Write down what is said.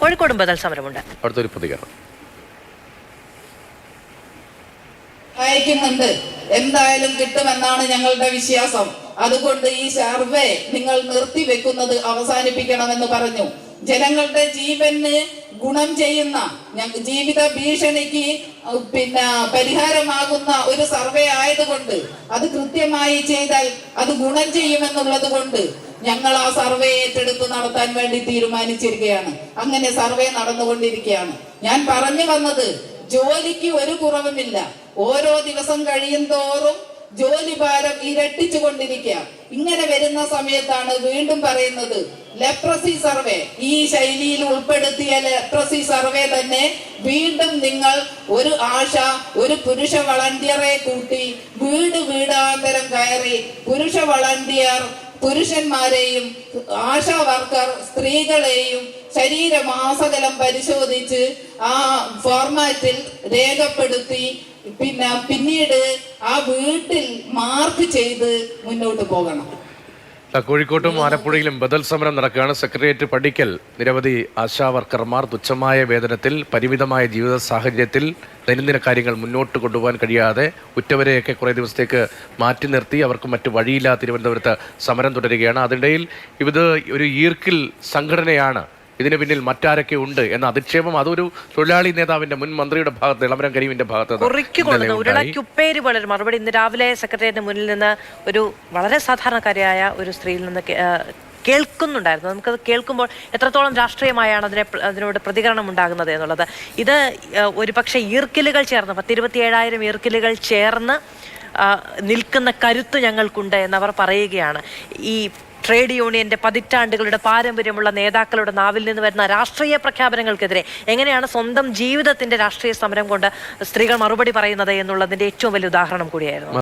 കോഴിക്കോടും ബദൽ സമരമുണ്ട്. അടുത്തൊരു പ്രതികരണം. അയക്കുന്നുണ്ട്, എന്തായാലും കിട്ടുമെന്നാണ് ഞങ്ങളുടെ വിശ്വാസം. അതുകൊണ്ട് ഈ സർവേ നിങ്ങൾ നിർത്തിവെക്കുന്നത് അവസാനിപ്പിക്കണമെന്ന് പറഞ്ഞു. ജനങ്ങളുടെ ജീവന് ഗുണം ചെയ്യുന്ന, ജീവിത ഭീഷണിക്ക് പരിഹാരമാകുന്ന ഒരു സർവേ ആയതുകൊണ്ട് അത് കൃത്യമായി ചെയ്താൽ അത് ഗുണം ചെയ്യുമെന്നുള്ളത് കൊണ്ട് ഞങ്ങൾ ആ സർവേ ഏറ്റെടുത്ത് നടത്താൻ വേണ്ടി തീരുമാനിച്ചിരിക്കുകയാണ്. അങ്ങനെ സർവേ നടന്നുകൊണ്ടിരിക്കുകയാണ്. ഞാൻ പറഞ്ഞു വന്നത്, ജോലിക്ക് ഒരു കുറവുമില്ല. ഓരോ ദിവസം കഴിയും തോറും ജോലി ഭാരം ഇരട്ടിച്ചു കൊണ്ടിരിക്കുക. ഇങ്ങനെ വരുന്ന സമയത്താണ് വീണ്ടും പറയുന്നത്, ലെപ്രസി സർവേ, ഈ ശൈലിയിൽ ഉൾപ്പെടുത്തിയ ലെപ്രസി സർവേ തന്നെ വീണ്ടും നിങ്ങൾ ഒരു പുരുഷ വളണ്ടിയറെ കൂട്ടി വീട് വീടാന്തരം കയറി പുരുഷന്മാരെയും ആശാ വർക്കർ സ്ത്രീകളെയും ശരീരമാസകലം പരിശോധിച്ച് ആ ഫോർമാറ്റിൽ രേഖപ്പെടുത്തി പിന്നീട് ആ വീട്ടിൽ മാർക്ക് ചെയ്ത് മുന്നോട്ട് പോകണം. കോഴിക്കോട്ടും ആലപ്പുഴയിലും ബദൽ സമരം നടക്കുകയാണ്. സെക്രട്ടേറിയറ്റ് പടിക്കൽ നിരവധി ആശാ വർക്കർമാർ തുച്ഛമായ വേതനത്തിൽ പരിമിതമായ ജീവിത സാഹചര്യത്തിൽ ദൈനംദിന കാര്യങ്ങൾ മുന്നോട്ട് കൊണ്ടുപോകാൻ കഴിയാതെ ഉറ്റവരെയൊക്കെ കുറേ ദിവസത്തേക്ക് മാറ്റി നിർത്തി അവർക്ക് മറ്റു വഴിയില്ല തിരുവനന്തപുരത്ത് സമരം തുടരുകയാണ്. അതിനിടയിൽ ഇത് ഒരു ഈർക്കിൽ സംഘടനയാണ്, ഇതിന് പിന്നിൽ മറ്റാരൊക്കെ ഉണ്ട് എന്ന അധിക്ഷേപം അതൊരു തൊഴിലാളി നേതാവിന്റെ മുൻ മന്ത്രിയുടെ ഭാഗത്ത്, ഇളമരം കരീമിന്റെ ഭാഗത്ത് ഉരുളക്കുപ്പേര് പോലൊരു മറുപടി ഇന്ന് രാവിലെ സെക്രട്ടേറിയറ്റിന് മുന്നിൽ നിന്ന് ഒരു വളരെ സാധാരണക്കാരിയായ ഒരു സ്ത്രീയിൽ നിന്ന് കേൾക്കുന്നുണ്ടായിരുന്നു. നമുക്കത് കേൾക്കുമ്പോൾ എത്രത്തോളം രാഷ്ട്രീയമായാണ് അതിനോട് പ്രതികരണം ഉണ്ടാകുന്നത് എന്നുള്ളത്. ഇത് ഒരുപക്ഷെ ഈർക്കിലുകൾ ചേർന്ന് 27,000 ഈർക്കിലുകൾ ചേർന്ന് നിൽക്കുന്ന കരുത്ത് ഞങ്ങൾക്കുണ്ട് എന്നവർ പറയുകയാണ്. ഈ ട്രേഡ് യൂണിയന്റെ പതിറ്റാണ്ടുകളുടെ പാരമ്പര്യമുള്ള നേതാക്കളുടെ നാവിൽ നിന്ന് വരുന്ന രാഷ്ട്രീയ പ്രഖ്യാപനങ്ങൾക്കെതിരെ എങ്ങനെയാണ് സ്വന്തം ജീവിതത്തിന്റെ രാഷ്ട്രീയ സമരം കൊണ്ട് സ്ത്രീകൾ മറുപടി പറയുന്നത് എന്നുള്ളതിന്റെ ഏറ്റവും വലിയ ഉദാഹരണം കൂടിയായിരുന്നു.